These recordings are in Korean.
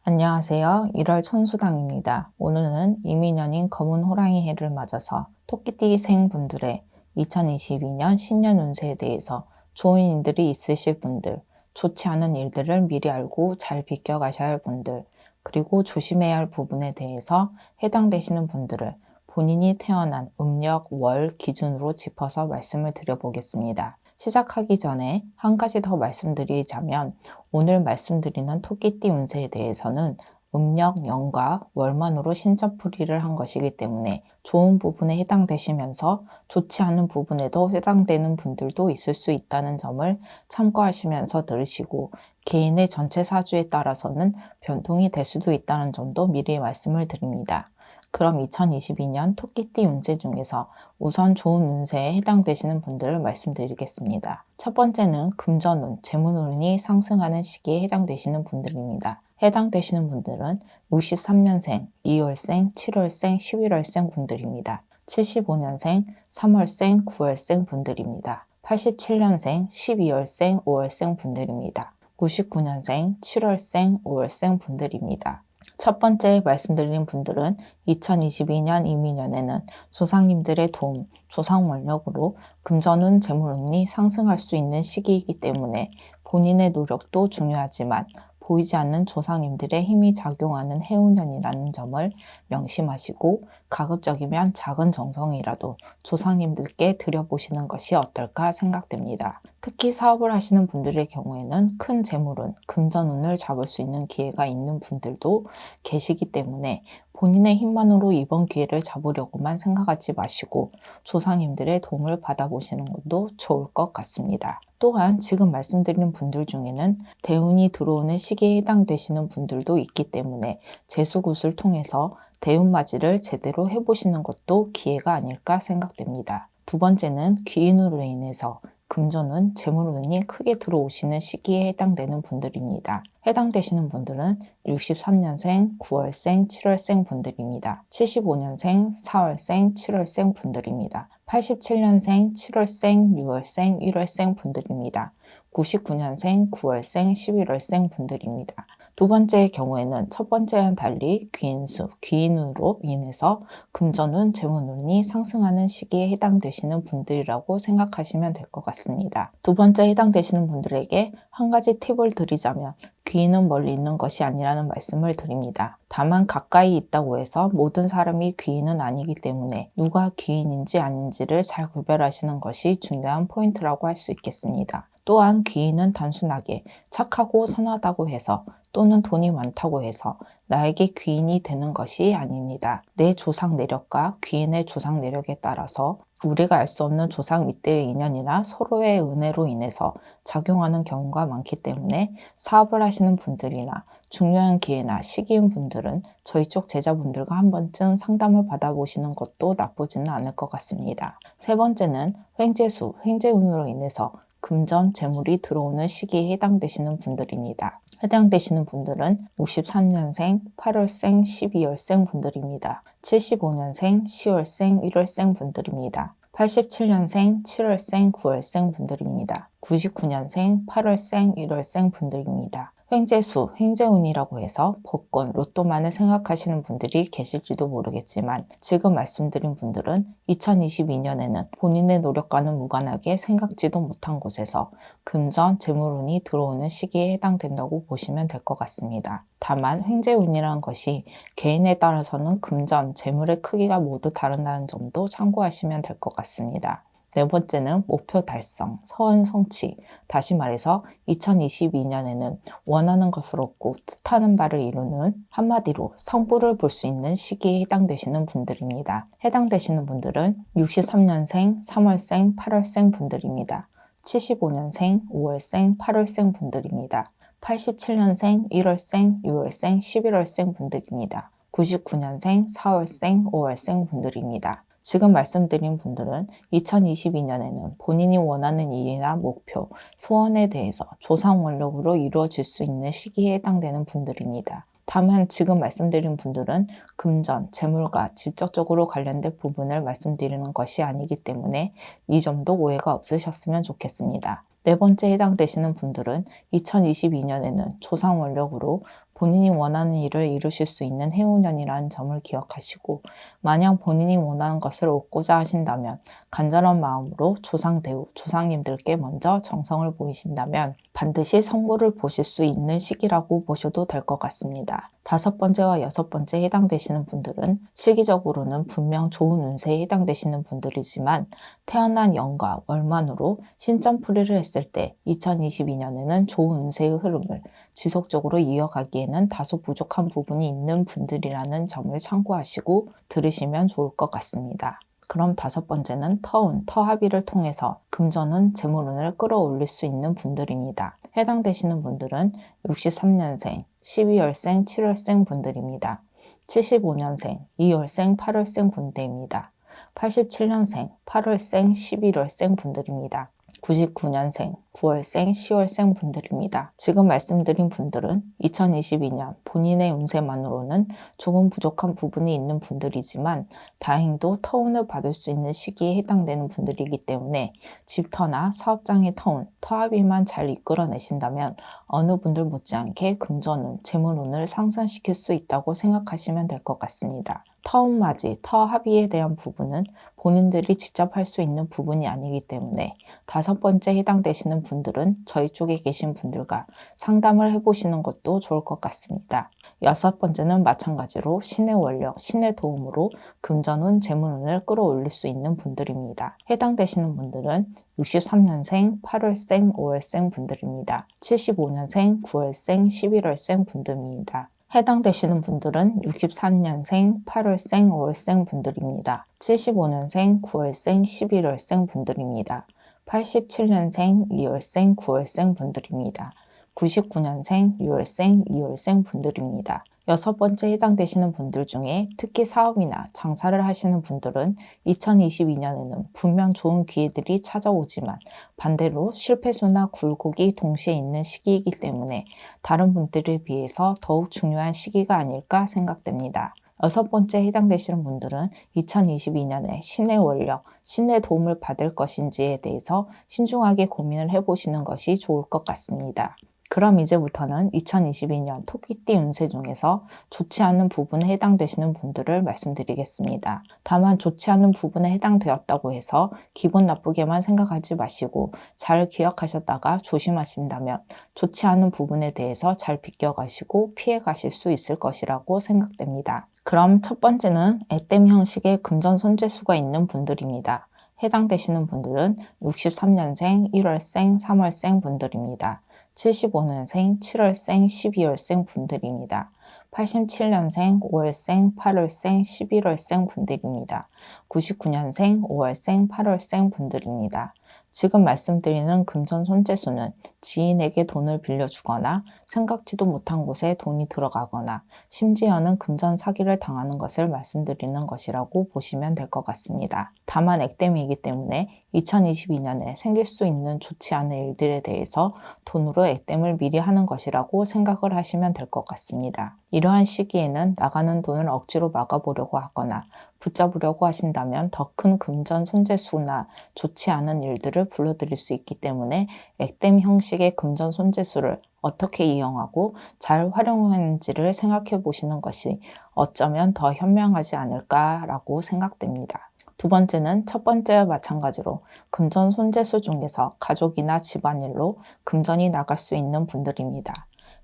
안녕하세요. 1월 천수당입니다. 오늘은 이민년인 검은 호랑이 해를 맞아서 토끼띠생 분들의 2022년 신년 운세에 대해서 좋은 일들이 있으실 분들, 좋지 않은 일들을 미리 알고 잘 비껴가셔야 할 분들, 그리고 조심해야 할 부분에 대해서 해당되시는 분들을 본인이 태어난 음력, 월 기준으로 짚어서 말씀을 드려보겠습니다. 시작하기 전에 한 가지 더 말씀드리자면 오늘 말씀드리는 토끼띠 운세에 대해서는 음력, 년과 월만으로 신점풀이를 한 것이기 때문에 좋은 부분에 해당되시면서 좋지 않은 부분에도 해당되는 분들도 있을 수 있다는 점을 참고하시면서 들으시고 개인의 전체 사주에 따라서는 변동이 될 수도 있다는 점도 미리 말씀을 드립니다. 그럼 2022년 토끼띠 운세 중에서 우선 좋은 운세에 해당되시는 분들을 말씀드리겠습니다. 첫 번째는 금전운, 재물운이 상승하는 시기에 해당되시는 분들입니다. 해당되시는 분들은 63년생, 2월생, 7월생, 11월생 분들입니다. 75년생, 3월생, 9월생 분들입니다. 87년생, 12월생, 5월생 분들입니다. 99년생, 7월생, 5월생 분들입니다. 첫 번째 말씀드린 분들은 2022년 이민년에는 조상님들의 도움, 조상 원력으로 금전운, 재물운이 상승할 수 있는 시기이기 때문에 본인의 노력도 중요하지만 보이지 않는 조상님들의 힘이 작용하는 해운년이라는 점을 명심하시고 가급적이면 작은 정성이라도 조상님들께 드려보시는 것이 어떨까 생각됩니다. 특히 사업을 하시는 분들의 경우에는 큰 재물운, 금전운을 잡을 수 있는 기회가 있는 분들도 계시기 때문에 본인의 힘만으로 이번 기회를 잡으려고만 생각하지 마시고 조상님들의 도움을 받아보시는 것도 좋을 것 같습니다. 또한 지금 말씀드린 분들 중에는 대운이 들어오는 시기에 해당되시는 분들도 있기 때문에 재수굿을 통해서 대운맞이를 제대로 해보시는 것도 기회가 아닐까 생각됩니다. 두 번째는 귀인으로 인해서 금전운, 재물운이 크게 들어오시는 시기에 해당되는 분들입니다. 해당되시는 분들은 63년생, 9월생, 7월생 분들입니다. 75년생, 4월생, 7월생 분들입니다. 87년생, 7월생, 6월생, 1월생 분들입니다. 99년생, 9월생, 11월생 분들입니다. 두 번째의 경우에는 첫 번째와는 달리 귀인수, 귀인으로 인해서 금전운, 재물운이 상승하는 시기에 해당되시는 분들이라고 생각하시면 될 것 같습니다. 두 번째 해당되시는 분들에게 한 가지 팁을 드리자면 귀인은 멀리 있는 것이 아니라는 말씀을 드립니다. 다만 가까이 있다고 해서 모든 사람이 귀인은 아니기 때문에 누가 귀인인지 아닌지를 잘 구별하시는 것이 중요한 포인트라고 할 수 있겠습니다. 또한 귀인은 단순하게 착하고 선하다고 해서 또는 돈이 많다고 해서 나에게 귀인이 되는 것이 아닙니다. 내 조상 내력과 귀인의 조상 내력에 따라서 우리가 알 수 없는 조상 윗대의 인연이나 서로의 은혜로 인해서 작용하는 경우가 많기 때문에 사업을 하시는 분들이나 중요한 기회나 시기인 분들은 저희 쪽 제자분들과 한 번쯤 상담을 받아보시는 것도 나쁘지는 않을 것 같습니다. 세 번째는 횡재수, 횡재운으로 인해서 금전, 재물이 들어오는 시기에 해당되시는 분들입니다. 해당되시는 분들은 63년생, 8월생, 12월생 분들입니다. 75년생, 10월생, 1월생 분들입니다. 87년생, 7월생, 9월생 분들입니다. 99년생, 8월생, 1월생 분들입니다. 횡재수, 횡재운이라고 해서 복권, 로또만을 생각하시는 분들이 계실지도 모르겠지만 지금 말씀드린 분들은 2022년에는 본인의 노력과는 무관하게 생각지도 못한 곳에서 금전, 재물운이 들어오는 시기에 해당된다고 보시면 될 것 같습니다. 다만 횡재운이라는 것이 개인에 따라서는 금전, 재물의 크기가 모두 다르다는 점도 참고하시면 될 것 같습니다. 네 번째는 목표 달성, 서원 성취. 다시 말해서 2022년에는 원하는 것을 얻고 뜻하는 바를 이루는 한마디로 성부를 볼 수 있는 시기에 해당되시는 분들입니다. 해당되시는 분들은 63년생, 3월생, 8월생 분들입니다. 75년생, 5월생, 8월생 분들입니다. 87년생, 1월생, 6월생, 11월생 분들입니다. 99년생, 4월생, 5월생 분들입니다. 지금 말씀드린 분들은 2022년에는 본인이 원하는 일이나 목표, 소원에 대해서 조상 원력으로 이루어질 수 있는 시기에 해당되는 분들입니다. 다만 지금 말씀드린 분들은 금전, 재물과 직접적으로 관련된 부분을 말씀드리는 것이 아니기 때문에 이 점도 오해가 없으셨으면 좋겠습니다. 네 번째 해당되시는 분들은 2022년에는 조상 원력으로 본인이 원하는 일을 이루실 수 있는 해운년이라는 점을 기억하시고, 만약 본인이 원하는 것을 얻고자 하신다면 간절한 마음으로 조상대우, 조상님들께 먼저 정성을 보이신다면 반드시 성부를 보실 수 있는 시기라고 보셔도 될 것 같습니다. 5번째와 6번째에 해당되시는 분들은 시기적으로는 분명 좋은 운세에 해당되시는 분들이지만 태어난 연과 월만으로 신점풀이를 했을 때 2022년에는 좋은 운세의 흐름을 지속적으로 이어가기에는 다소 부족한 부분이 있는 분들이라는 점을 참고하시고 들으시면 좋을 것 같습니다. 그럼 5번째는 터운, 터합의를 통해서 금전운, 재물운을 끌어올릴 수 있는 분들입니다. 해당되시는 분들은 63년생, 12월생, 7월생 분들입니다. 75년생, 2월생, 8월생 분들입니다. 87년생, 8월생, 11월생 분들입니다. 99년생, 9월생, 10월생 분들입니다. 지금 말씀드린 분들은 2022년 본인의 운세만으로는 조금 부족한 부분이 있는 분들이지만 다행히도 터운을 받을 수 있는 시기에 해당되는 분들이기 때문에 집터나 사업장의 터운, 터합의만 잘 이끌어내신다면 어느 분들 못지않게 금전운, 재물운을 상승시킬 수 있다고 생각하시면 될 것 같습니다. 터운맞이, 터합의에 대한 부분은 본인들이 직접 할 수 있는 부분이 아니기 때문에 5번째 해당되시는 분들은 저희 쪽에 계신 분들과 상담을 해보시는 것도 좋을 것 같습니다. 6번째는 마찬가지로 신의 원력, 신의 도움으로 금전운, 재물운을 끌어올릴 수 있는 분들입니다. 해당되시는 분들은 63년생, 8월생, 5월생 분들입니다. 75년생, 9월생, 11월생 분들입니다. 해당되시는 분들은 63년생, 8월생, 5월생 분들입니다. 75년생, 9월생, 11월생 분들입니다. 87년생, 2월생, 9월생 분들입니다. 99년생, 6월생, 2월생 분들입니다. 6번째 해당되시는 분들 중에 특히 사업이나 장사를 하시는 분들은 2022년에는 분명 좋은 기회들이 찾아오지만 반대로 실패수나 굴곡이 동시에 있는 시기이기 때문에 다른 분들에 비해서 더욱 중요한 시기가 아닐까 생각됩니다. 6번째 해당되시는 분들은 2022년에 신의 원력, 신의 도움을 받을 것인지에 대해서 신중하게 고민을 해보시는 것이 좋을 것 같습니다. 그럼 이제부터는 2022년 토끼띠 운세 중에서 좋지 않은 부분에 해당되시는 분들을 말씀드리겠습니다. 다만 좋지 않은 부분에 해당되었다고 해서 기분 나쁘게만 생각하지 마시고 잘 기억하셨다가 조심하신다면 좋지 않은 부분에 대해서 잘 비껴가시고 피해가실 수 있을 것이라고 생각됩니다. 그럼 첫 번째는 애땜 형식의 금전 손재수가 있는 분들입니다. 해당되시는 분들은 63년생, 1월생, 3월생 분들입니다. 75년생, 7월생, 12월생 분들입니다. 87년생, 5월생, 8월생, 11월생 분들입니다. 99년생, 5월생, 8월생 분들입니다. 지금 말씀드리는 금전 손재수는 지인에게 돈을 빌려주거나 생각지도 못한 곳에 돈이 들어가거나 심지어는 금전 사기를 당하는 것을 말씀드리는 것이라고 보시면 될 것 같습니다. 다만 액땜이기 때문에 2022년에 생길 수 있는 좋지 않은 일들에 대해서 돈으로 액땜을 미리 하는 것이라고 생각을 하시면 될 것 같습니다. 이러한 시기에는 나가는 돈을 억지로 막아보려고 하거나 붙잡으려고 하신다면 더 큰 금전 손재수나 좋지 않은 일들을 불러들일 수 있기 때문에 액땜 형식의 금전 손재수를 어떻게 이용하고 잘 활용하는지를 생각해 보시는 것이 어쩌면 더 현명하지 않을까라고 생각됩니다. 두 번째는 첫 번째와 마찬가지로 금전 손재수 중에서 가족이나 집안일로 금전이 나갈 수 있는 분들입니다.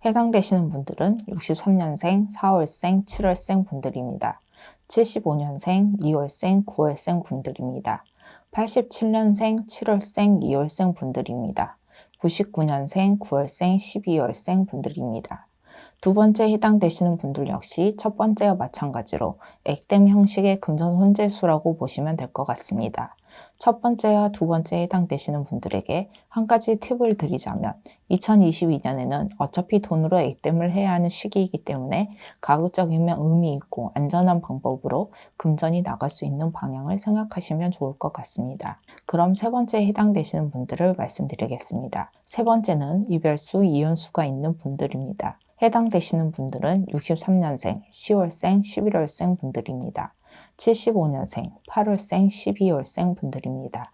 해당되시는 분들은 63년생, 4월생, 7월생 분들입니다. 75년생, 2월생, 9월생 분들입니다. 87년생, 7월생, 2월생 분들입니다. 99년생, 9월생, 12월생 분들입니다. 두 번째 해당되시는 분들 역시 첫 번째와 마찬가지로 액땜 형식의 금전 손재수라고 보시면 될 것 같습니다. 첫 번째와 두 번째에 해당되시는 분들에게 한 가지 팁을 드리자면 2022년에는 어차피 돈으로 액땜을 해야 하는 시기이기 때문에 가급적이면 의미 있고 안전한 방법으로 금전이 나갈 수 있는 방향을 생각하시면 좋을 것 같습니다. 그럼 세 번째에 해당되시는 분들을 말씀드리겠습니다. 세 번째는 이별수, 이혼수가 있는 분들입니다. 해당되시는 분들은 63년생, 10월생, 11월생 분들입니다. 75년생, 8월생, 12월생 분들입니다.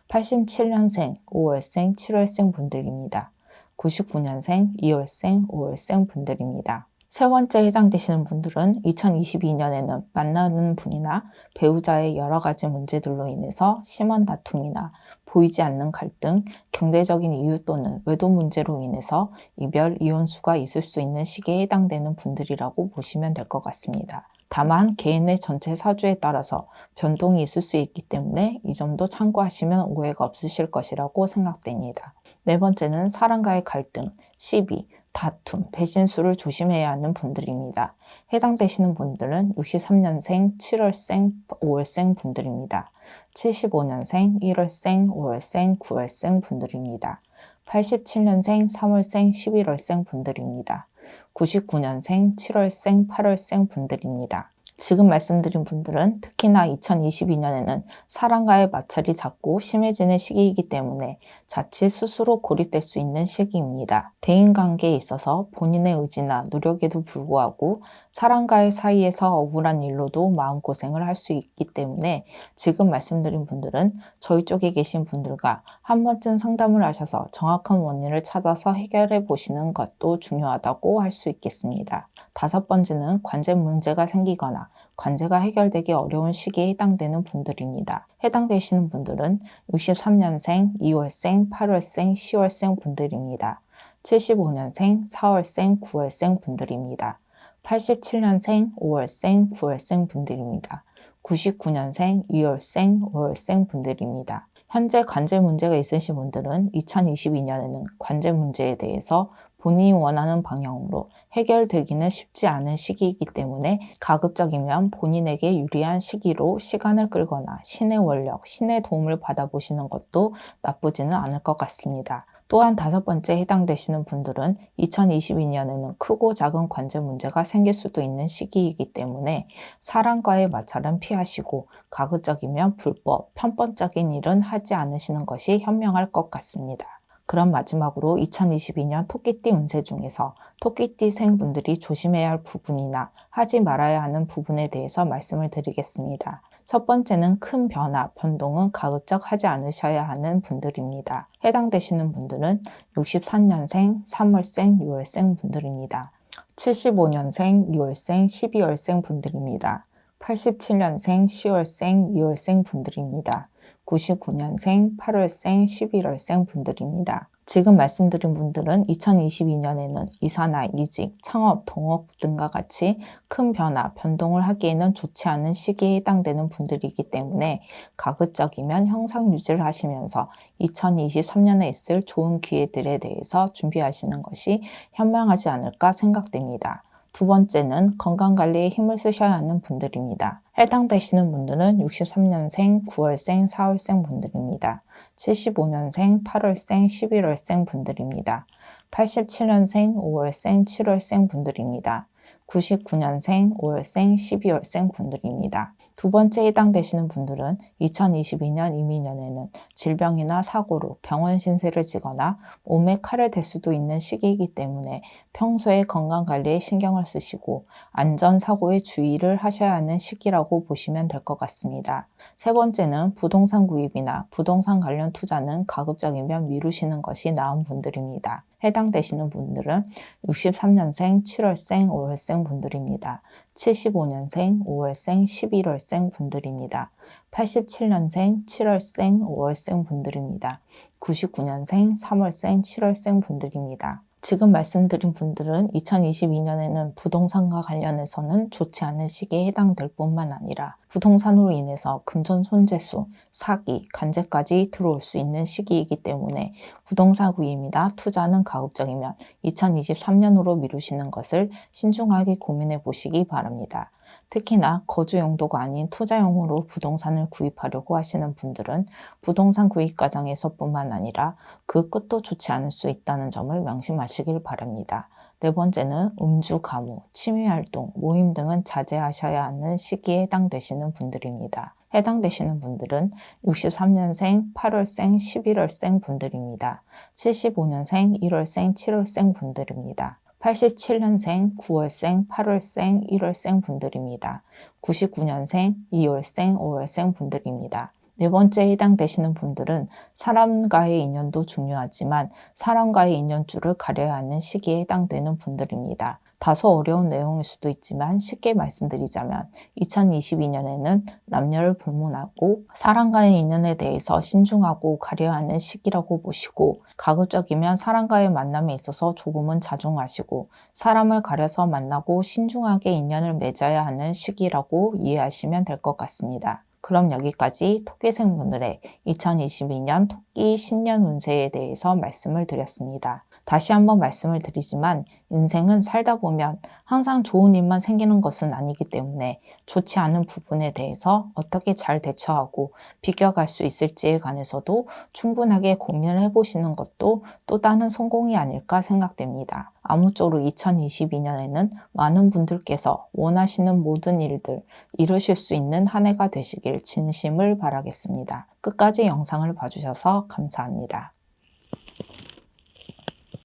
87년생, 5월생, 7월생 분들입니다. 99년생, 2월생, 5월생 분들입니다. 세 번째 해당되시는 분들은 2022년에는 만나는 분이나 배우자의 여러 가지 문제들로 인해서 심한 다툼이나 보이지 않는 갈등, 경제적인 이유 또는 외도 문제로 인해서 이별, 이혼 수가 있을 수 있는 시기에 해당되는 분들이라고 보시면 될 것 같습니다. 다만 개인의 전체 사주에 따라서 변동이 있을 수 있기 때문에 이 점도 참고하시면 오해가 없으실 것이라고 생각됩니다. 네 번째는 사람과의 갈등, 시비, 다툼, 배신수를 조심해야 하는 분들입니다. 해당되시는 분들은 63년생, 7월생, 5월생 분들입니다. 75년생, 1월생, 5월생, 9월생 분들입니다. 87년생, 3월생, 11월생 분들입니다. 99년생, 7월생, 8월생 분들입니다. 지금 말씀드린 분들은 특히나 2022년에는 사람과의 마찰이 자꾸 심해지는 시기이기 때문에 자칫 스스로 고립될 수 있는 시기입니다. 대인관계에 있어서 본인의 의지나 노력에도 불구하고 사람과의 사이에서 억울한 일로도 마음고생을 할 수 있기 때문에 지금 말씀드린 분들은 저희 쪽에 계신 분들과 한 번쯤 상담을 하셔서 정확한 원인을 찾아서 해결해 보시는 것도 중요하다고 할 수 있겠습니다. 다섯 번째는 관제 문제가 생기거나 관제가 해결되기 어려운 시기에 해당되는 분들입니다. 해당되시는 분들은 63년생, 2월생, 8월생, 10월생 분들입니다. 75년생, 4월생, 9월생 분들입니다. 87년생, 5월생, 9월생 분들입니다. 99년생, 2월생, 5월생 분들입니다. 현재 관제 문제가 있으신 분들은 2022년에는 관제 문제에 대해서 본인이 원하는 방향으로 해결되기는 쉽지 않은 시기이기 때문에 가급적이면 본인에게 유리한 시기로 시간을 끌거나 신의 원력, 신의 도움을 받아보시는 것도 나쁘지는 않을 것 같습니다. 또한 다섯 번째 해당되시는 분들은 2022년에는 크고 작은 관제 문제가 생길 수도 있는 시기이기 때문에 사람과의 마찰은 피하시고 가급적이면 불법, 편법적인 일은 하지 않으시는 것이 현명할 것 같습니다. 그럼 마지막으로 2022년 토끼띠 운세 중에서 토끼띠생 분들이 조심해야 할 부분이나 하지 말아야 하는 부분에 대해서 말씀을 드리겠습니다. 첫 번째는 큰 변화, 변동은 가급적 하지 않으셔야 하는 분들입니다. 해당되시는 분들은 63년생, 3월생, 6월생 분들입니다. 75년생, 6월생, 12월생 분들입니다. 87년생, 10월생, 2월생 분들입니다. 99년생, 8월생, 11월생 분들입니다. 지금 말씀드린 분들은 2022년에는 이사나 이직, 창업, 동업 등과 같이 큰 변화, 변동을 하기에는 좋지 않은 시기에 해당되는 분들이기 때문에 가급적이면 형상 유지를 하시면서 2023년에 있을 좋은 기회들에 대해서 준비하시는 것이 현명하지 않을까 생각됩니다. 두 번째는 건강관리에 힘을 쓰셔야 하는 분들입니다. 해당되시는 분들은 63년생, 9월생, 4월생 분들입니다. 75년생, 8월생, 11월생 분들입니다. 87년생, 5월생, 7월생 분들입니다. 99년생, 5월생, 12월생 분들입니다. 두 번째 해당되시는 분들은 2022년 이민년에는 질병이나 사고로 병원 신세를 지거나 몸에 칼을 댈 수도 있는 시기이기 때문에 평소에 건강관리에 신경을 쓰시고 안전사고에 주의를 하셔야 하는 시기라고 보시면 될 것 같습니다. 세 번째는 부동산 구입이나 부동산 관련 투자는 가급적이면 미루시는 것이 나은 분들입니다. 해당되시는 분들은 63년생, 7월생, 5월생 분들입니다. 75년생, 5월생, 11월생 분들입니다. 87년생, 7월생, 5월생 분들입니다. 99년생, 3월생, 7월생 분들입니다. 지금 말씀드린 분들은 2022년에는 부동산과 관련해서는 좋지 않은 시기에 해당될 뿐만 아니라 부동산으로 인해서 금전 손재수, 사기, 간제까지 들어올 수 있는 시기이기 때문에 부동산 구입이나 투자는 가급적이면 2023년으로 미루시는 것을 신중하게 고민해 보시기 바랍니다. 특히나 거주 용도가 아닌 투자용으로 부동산을 구입하려고 하시는 분들은 부동산 구입 과정에서뿐만 아니라 그 끝도 좋지 않을 수 있다는 점을 명심하시길 바랍니다. 네 번째는 음주, 가무, 취미활동, 모임 등은 자제하셔야 하는 시기에 해당되시는 분들입니다. 해당되시는 분들은 63년생, 8월생, 11월생 분들입니다. 75년생, 1월생, 7월생 분들입니다. 87년생, 9월생, 8월생, 1월생 분들입니다. 99년생, 2월생, 5월생 분들입니다. 네 번째에 해당되시는 분들은 사람과의 인연도 중요하지만 사람과의 인연줄을 가려야 하는 시기에 해당되는 분들입니다. 다소 어려운 내용일 수도 있지만 쉽게 말씀드리자면 2022년에는 남녀를 불문하고 사람과의 인연에 대해서 신중하고 가려야 하는 시기라고 보시고, 가급적이면 사람과의 만남에 있어서 조금은 자중하시고 사람을 가려서 만나고 신중하게 인연을 맺어야 하는 시기라고 이해하시면 될 것 같습니다. 그럼 여기까지 토끼생분들의 2022년 토끼 신년 운세에 대해서 말씀을 드렸습니다. 다시 한번 말씀을 드리지만 인생은 살다 보면 항상 좋은 일만 생기는 것은 아니기 때문에 좋지 않은 부분에 대해서 어떻게 잘 대처하고 비껴갈 수 있을지에 관해서도 충분하게 고민을 해보시는 것도 또 다른 성공이 아닐까 생각됩니다. 아무쪼록 2022년에는 많은 분들께서 원하시는 모든 일들 이루실 수 있는 한 해가 되시길 진심을 바라겠습니다. 끝까지 영상을 봐주셔서 감사합니다.